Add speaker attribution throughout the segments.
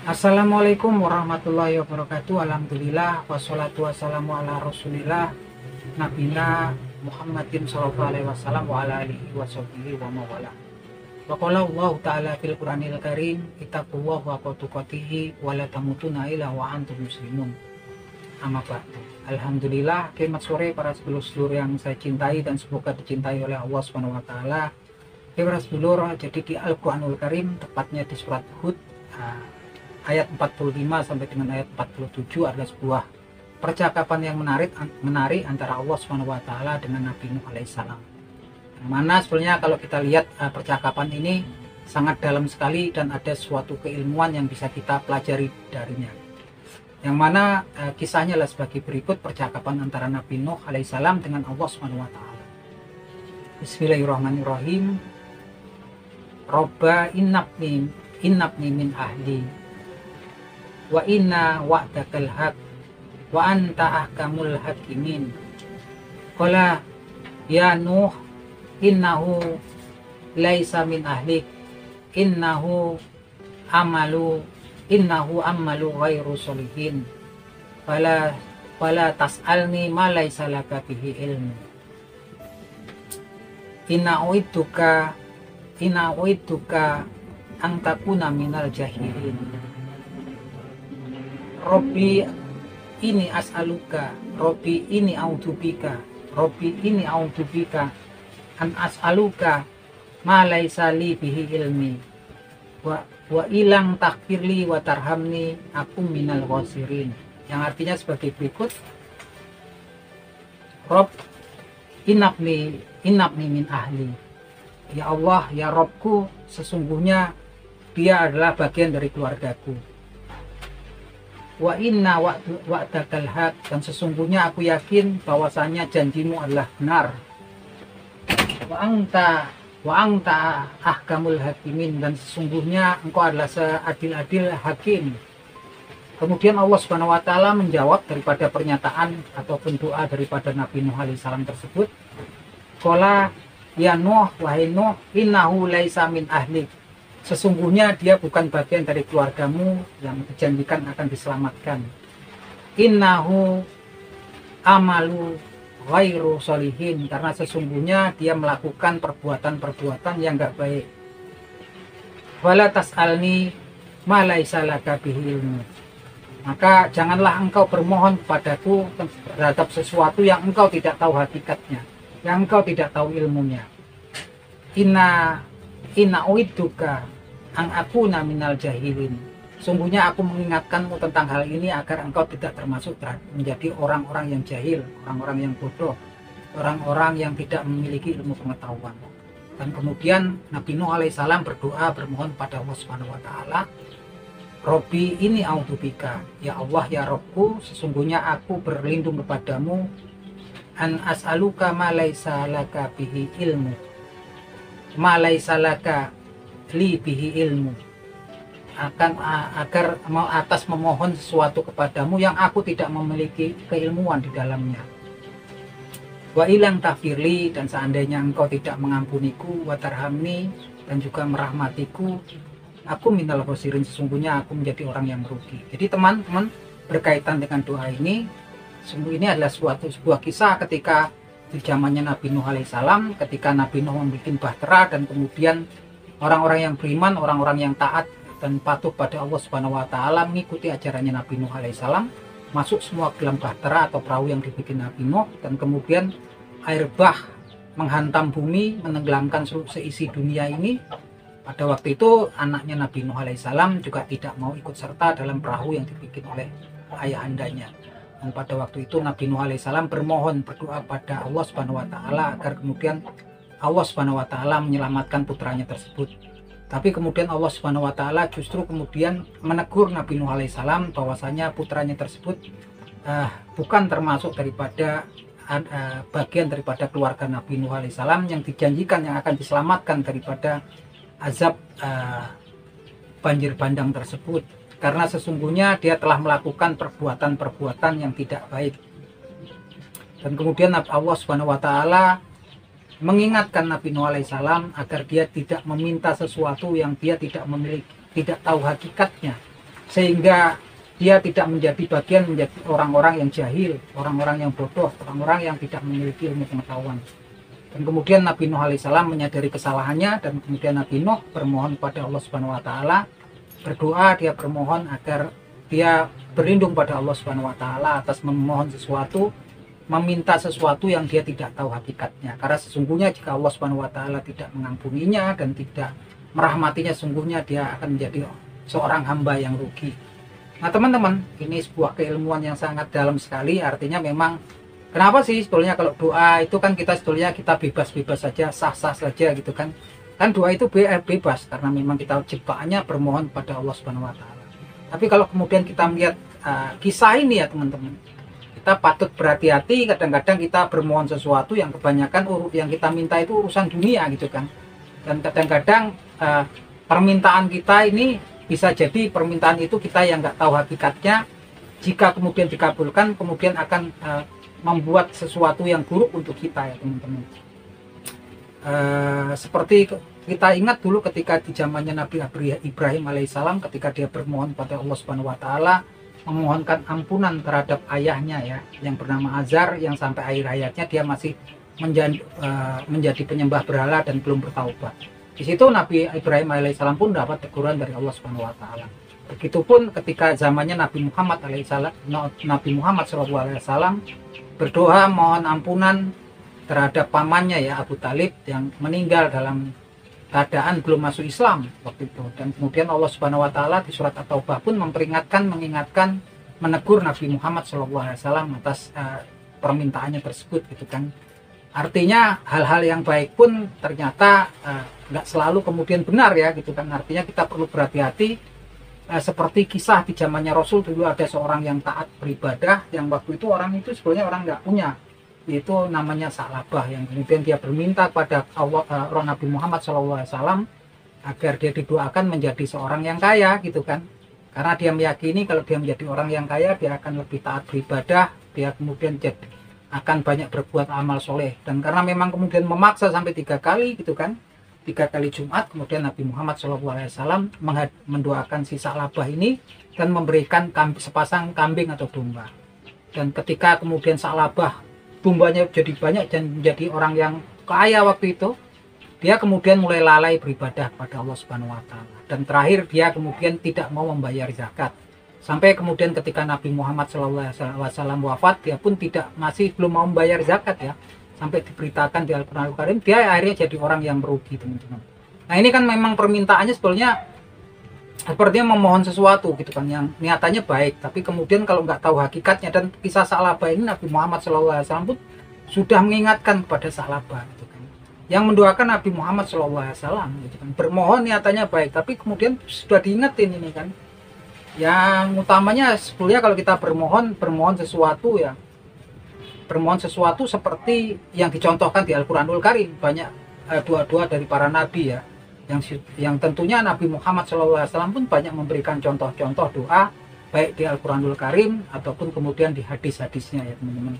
Speaker 1: Assalamualaikum warahmatullahi wabarakatuh. Alhamdulillah wassalatu wassalamu ala rasulillah nabina Muhammadin sallallahu alaihi wasallam wa ala alihi wa sahbihi wa mawala. Wa qala Allah ta'ala fil Qur'anil Karim, ittaqullaha haqqa tuqatih wa la tamutunna illa wa antum muslimun. Amma ba'du. Alhamdulillah, selamat sore para sedulur-sedulur yang saya cintai dan semoga dicintai oleh Allah Subhanahu wa taala. Para sedulur, jadi di Al-Qur'anul Karim, tepatnya di surat Hud ayat 45 sampai dengan ayat 47 adalah sebuah percakapan yang menarik antara Allah Subhanahu wa taala dengan Nabi Nuh alaihissalam. Yang mana sebenarnya kalau kita lihat percakapan ini sangat dalam sekali dan ada suatu keilmuan yang bisa kita pelajari darinya. Yang mana kisahnya adalah sebagai berikut percakapan antara Nabi Nuh alaihissalam dengan Allah Subhanahu wa taala. Bismillahirrahmanirrahim. Robba innabni min ahli wa inna wa'dakal haq wa anta ahkamul hakimin. Qala ya Nuh innahu laisa min ahlik innahu amalu ghairu solihin fala tas'alni ma laisa laka bihi ilmu. Inna uidtuka ang takuna minal jahilin. Robbi ini as'aluka, Robbi ini audubika an as'aluka ma laisa li bihi ilmi wa ilang takfirli wa tarhamni aku minal khosirin. Yang artinya sebagai berikut. Rob inabni min ahli. Ya Allah, ya Robku, sesungguhnya dia adalah bagian dari keluargaku. Wa inna wa'dakal haq, dan sesungguhnya aku yakin bahwasanya janjimu adalah benar. Wa anta ahkamul hakimin, dan sesungguhnya engkau adalah seadil-adil hakim. Kemudian Allah Subhanahu wa taala menjawab daripada pernyataan ataupun doa daripada Nabi Nuh alaihissalam tersebut. Qala ya Nuh, wahai Nuh, innahu laisa min ahlik, sesungguhnya dia bukan bagian dari keluargamu yang dijanjikan akan diselamatkan. Innahu amalu ghairu solihin, karena sesungguhnya dia melakukan perbuatan-perbuatan yang enggak baik. Wala tas'alni ma laisa laka bihi ilmu, maka janganlah engkau bermohon kepadaku terhadap sesuatu yang engkau tidak tahu hakikatnya, yang engkau tidak tahu ilmunya. Inna uidduka ang aku minal jahilin, sungguhnya aku mengingatkanmu tentang hal ini agar engkau tidak termasuk menjadi orang-orang yang jahil, orang-orang yang bodoh, orang-orang yang tidak memiliki ilmu pengetahuan. Dan kemudian Nabi Nuh alaihissalam berdoa bermohon pada Allah Subhanahu wa taala, Robbi ini audubika, ya Allah ya Robku, sesungguhnya aku berlindung kepadamu, an as'aluka ma laisa laka bihi ilmu, ma laisa laka li bihi ilmu, agar mau atas memohon sesuatu kepadamu yang aku tidak memiliki keilmuan di dalamnya. Wa ilang tafirli, dan seandainya engkau tidak mengampuniku, wa tarhamni, dan juga merahmatiku, aku minal khosirin, sesungguhnya aku menjadi orang yang merugi. Jadi teman-teman, berkaitan dengan doa ini, sungguh ini adalah sebuah kisah ketika di zamannya Nabi Nuh alaihissalam, ketika Nabi Nuh membuat bahtera dan kemudian orang-orang yang beriman, orang-orang yang taat dan patuh pada Allah Subhanahu wa taala mengikuti ajarannya Nabi Nuh alaihissalam, masuk semua ke dalam bahtera atau perahu yang dibikin Nabi Nuh, dan kemudian air bah menghantam bumi, menenggelamkan seisi dunia ini. Pada waktu itu anaknya Nabi Nuh alaihissalam juga tidak mau ikut serta dalam perahu yang dibikin oleh ayahandanya. Dan pada waktu itu Nabi Nuh alaihissalam berdoa pada Allah Subhanahu wa taala agar kemudian Allah Subhanahu wa taala menyelamatkan putranya tersebut. Tapi kemudian Allah Subhanahu wa taala justru kemudian menegur Nabi Nuh alaihissalam bahwasanya putranya tersebut bukan termasuk daripada bagian daripada keluarga Nabi Nuh alaihissalam yang dijanjikan yang akan diselamatkan daripada azab banjir bandang tersebut, karena sesungguhnya dia telah melakukan perbuatan-perbuatan yang tidak baik. Dan kemudian Allah Subhanahu wa taala mengingatkan Nabi Nuh alaihissalam agar dia tidak meminta sesuatu yang dia tidak memiliki, tidak tahu hakikatnya, sehingga dia tidak menjadi bagian menjadi orang-orang yang jahil, orang-orang yang bodoh, orang-orang yang tidak memiliki ilmu pengetahuan. Dan kemudian Nabi Nuh alaihissalam menyadari kesalahannya, dan kemudian Nabi Nuh bermohon pada Allah Subhanahu wa taala, berdoa, dia bermohon agar dia berlindung pada Allah Subhanahu wa taala atas memohon sesuatu, meminta sesuatu yang dia tidak tahu hakikatnya. Karena sesungguhnya jika Allah Subhanahu wa taala tidak mengampuninya dan tidak merahmatinya, sungguhnya dia akan menjadi seorang hamba yang rugi. Nah teman-teman, ini sebuah keilmuan yang sangat dalam sekali. Artinya memang kenapa sih sebetulnya kalau doa itu kan kita sebetulnya kita bebas-bebas saja, sah-sah saja gitu kan. Kan doa itu bebas karena memang kita ciptaannya bermohon pada Allah Subhanahu wa taala. Tapi kalau kemudian kita melihat kisah ini ya teman-teman, kita patut berhati-hati. Kadang-kadang kita bermohon sesuatu yang kebanyakan yang kita minta itu urusan dunia gitu kan. Dan kadang-kadang permintaan kita ini bisa jadi permintaan itu kita yang nggak tahu hakikatnya. Jika kemudian dikabulkan, kemudian akan membuat sesuatu yang buruk untuk kita ya teman-teman. Seperti kita ingat dulu ketika di zamannya Nabi Ibrahim alaihissalam, ketika dia bermohon pada Allah Subhanahu wa taala, memohonkan ampunan terhadap ayahnya ya, yang bernama Azar, yang sampai akhir hayatnya dia masih menjadi penyembah berhala dan belum bertaubat. Di situ Nabi Ibrahim alaihissalam pun dapat teguran dari Allah Subhanahu wa taala. Begitupun ketika zamannya Nabi Muhammad alaihissalam, Nabi Muhammad SAW berdoa mohon ampunan terhadap pamannya ya Abu Talib yang meninggal dalam keadaan belum masuk Islam waktu itu. Dan kemudian Allah Subhanahu wa taala di surat At-Taubah pun mengingatkan, menegur Nabi Muhammad SAW atas permintaannya tersebut gitu kan. Artinya hal-hal yang baik pun ternyata nggak selalu kemudian benar ya gitu kan. Artinya kita perlu berhati-hati. Seperti kisah di zamannya Rasul dulu, ada seorang yang taat beribadah, yang waktu itu orang itu sebenarnya orang nggak punya, yaitu namanya Sa'labah, yang kemudian dia berminta kepada Allah, Nabi Muhammad SAW agar dia didoakan menjadi seorang yang kaya gitu kan. Karena dia meyakini kalau dia menjadi orang yang kaya, dia akan lebih taat beribadah, dia kemudian akan banyak berbuat amal soleh. Dan karena memang kemudian memaksa sampai 3 kali gitu kan, 3 kali Jumat, kemudian Nabi Muhammad SAW mendoakan si Sa'labah ini dan memberikan sepasang kambing atau domba. Dan ketika kemudian Sa'labah dombanya jadi banyak dan menjadi orang yang kaya waktu itu, dia kemudian mulai lalai beribadah kepada Allah Subhanahu wa taala. Dan terakhir dia kemudian tidak mau membayar zakat. Sampai kemudian ketika Nabi Muhammad SAW wafat, dia pun belum mau membayar zakat ya. Sampai diberitakan di Al-Quran Al-Karim, dia akhirnya jadi orang yang merugi teman-teman. Nah ini kan memang permintaannya sebetulnya sepertinya memohon sesuatu gitu kan, yang niatannya baik, tapi kemudian kalau nggak tahu hakikatnya. Dan kisah Sa'labah ini Nabi Muhammad SAW pun sudah mengingatkan kepada Sa'labah gitu kan, yang mendoakan Nabi Muhammad SAW gitu kan, bermohon niatannya baik, tapi kemudian sudah diingetin ini kan. Yang utamanya sebetulnya kalau kita bermohon sesuatu ya, bermohon sesuatu seperti yang dicontohkan di Al-Quranul Karim, banyak doa-doa dari para nabi ya, yang tentunya Nabi Muhammad SAW pun banyak memberikan contoh-contoh doa baik di Al-Quranul Karim ataupun kemudian di hadis-hadisnya ya teman-teman.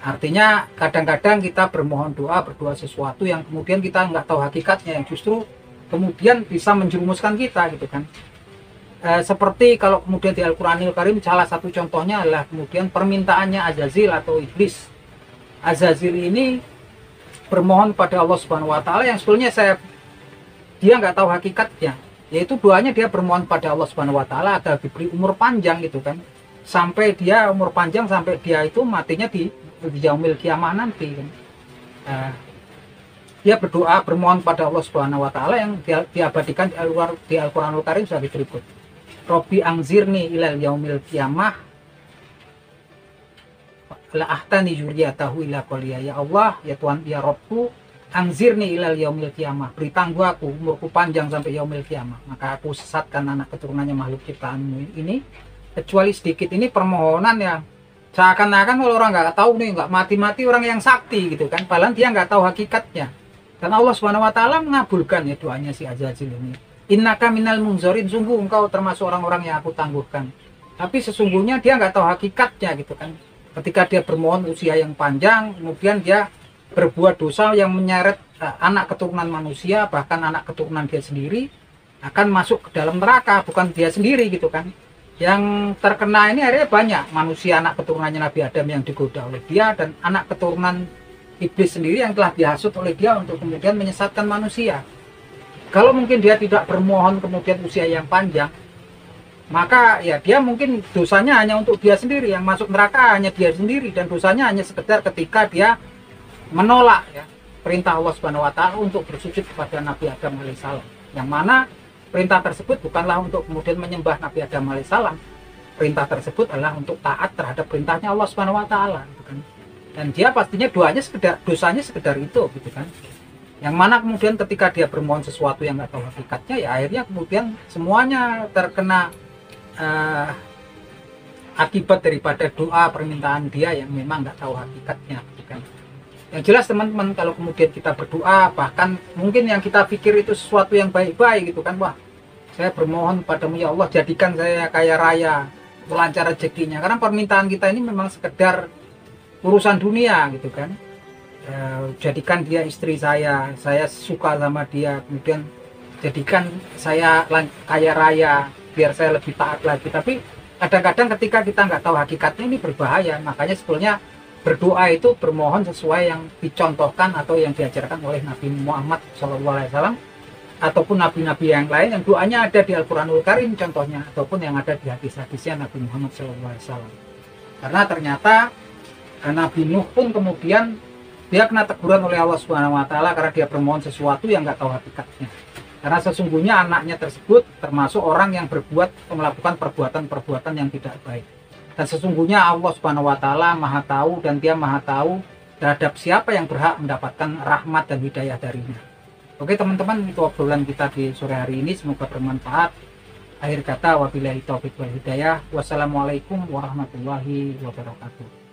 Speaker 1: Artinya kadang-kadang kita berdoa sesuatu yang kemudian kita nggak tahu hakikatnya, yang justru kemudian bisa menjerumuskan kita gitu kan. Seperti kalau kemudian di Al-Quranul Karim, salah satu contohnya adalah kemudian permintaannya Azazil atau iblis. Azazil ini bermohon pada Allah Subhanahu wa taala yang sebetulnya dia nggak tahu hakikatnya, yaitu doanya dia bermohon pada Allah Subhanahu wa taala agar diberi umur panjang gitu kan, sampai dia umur panjang sampai dia itu matinya di yaumil kiamah nanti kan. Dia bermohon pada Allah Subhanahu wa taala yang diabadikan di Al-Quranul Karim sebagai berikut. Robbi angzirni ilal yaumil kiamah la ahtani zurriyatahu ila qaliya. Ya Allah, ya Tuhan, ya Robku, angzirni ilal yaumil kiamah, beri tangguh aku umurku panjang sampai yaumil kiamah, maka aku sesatkan anak keturunannya makhluk ciptaanmu ini kecuali sedikit. Ini permohonan yang seakan-akan kalau orang nggak tahu nih, nggak mati-mati orang yang sakti gitu kan, padahal dia nggak tahu hakikatnya. Dan Allah Subhanahu wa taala mengabulkan ya doanya si Azazil ini. Innaka minal munzorin, sungguh engkau termasuk orang-orang yang aku tangguhkan. Tapi sesungguhnya dia nggak tahu hakikatnya gitu kan. Ketika dia bermohon usia yang panjang, kemudian dia berbuat dosa yang menyeret anak keturunan manusia, bahkan anak keturunan dia sendiri akan masuk ke dalam neraka, bukan dia sendiri gitu kan. Yang terkena ini akhirnya banyak manusia anak keturunannya Nabi Adam yang digoda oleh dia, dan anak keturunan iblis sendiri yang telah dihasut oleh dia untuk kemudian menyesatkan manusia. Kalau mungkin dia tidak bermohon kemudian usia yang panjang, maka ya dia mungkin dosanya hanya untuk dia sendiri, yang masuk neraka hanya dia sendiri, dan dosanya hanya sekedar ketika dia menolak ya perintah Allah Subhanahu wa taala untuk bersujud kepada Nabi Adam alaihissalam. Yang mana perintah tersebut bukanlah untuk kemudian menyembah Nabi Adam alaihissalam. Perintah tersebut adalah untuk taat terhadap perintahnya Allah Subhanahu wa taala, gitu kan. Dan dia pastinya dosanya sekedar itu, gitu kan. Yang mana kemudian ketika dia bermohon sesuatu yang nggak tahu hakikatnya, ya akhirnya kemudian semuanya terkena akibat daripada doa permintaan dia yang memang nggak tahu hakikatnya, gitu kan. Yang jelas teman-teman, kalau kemudian kita berdoa, bahkan mungkin yang kita pikir itu sesuatu yang baik-baik gitu kan, wah saya bermohon padamu ya Allah, jadikan saya kaya raya, lancar rezekinya, karena permintaan kita ini memang sekedar urusan dunia gitu kan. Jadikan dia istri saya suka sama dia, kemudian jadikan saya kaya raya biar saya lebih taat lagi. Tapi kadang-kadang ketika kita nggak tahu hakikatnya, ini berbahaya. Makanya sebetulnya berdoa itu bermohon sesuai yang dicontohkan atau yang diajarkan oleh Nabi Muhammad SAW, ataupun nabi-nabi yang lain yang doanya ada di Al-Quranul Karim contohnya, ataupun yang ada di hadis-hadisnya Nabi Muhammad SAW. Karena ternyata Nabi Nuh pun kemudian dia kena teguran oleh Allah Subhanahu wa taala karena dia bermohon sesuatu yang nggak tahu hakikatnya. Karena sesungguhnya anaknya tersebut termasuk orang yang melakukan perbuatan-perbuatan yang tidak baik. Dan sesungguhnya Allah Subhanahu wa taala Maha tahu, dan dia Maha tahu terhadap siapa yang berhak mendapatkan rahmat dan hidayah darinya. Oke teman-teman, itu obrolan kita di sore hari ini, semoga bermanfaat. Akhir kata, wabillahi taufiq wal hidayah. Wassalamualaikum warahmatullahi wabarakatuh.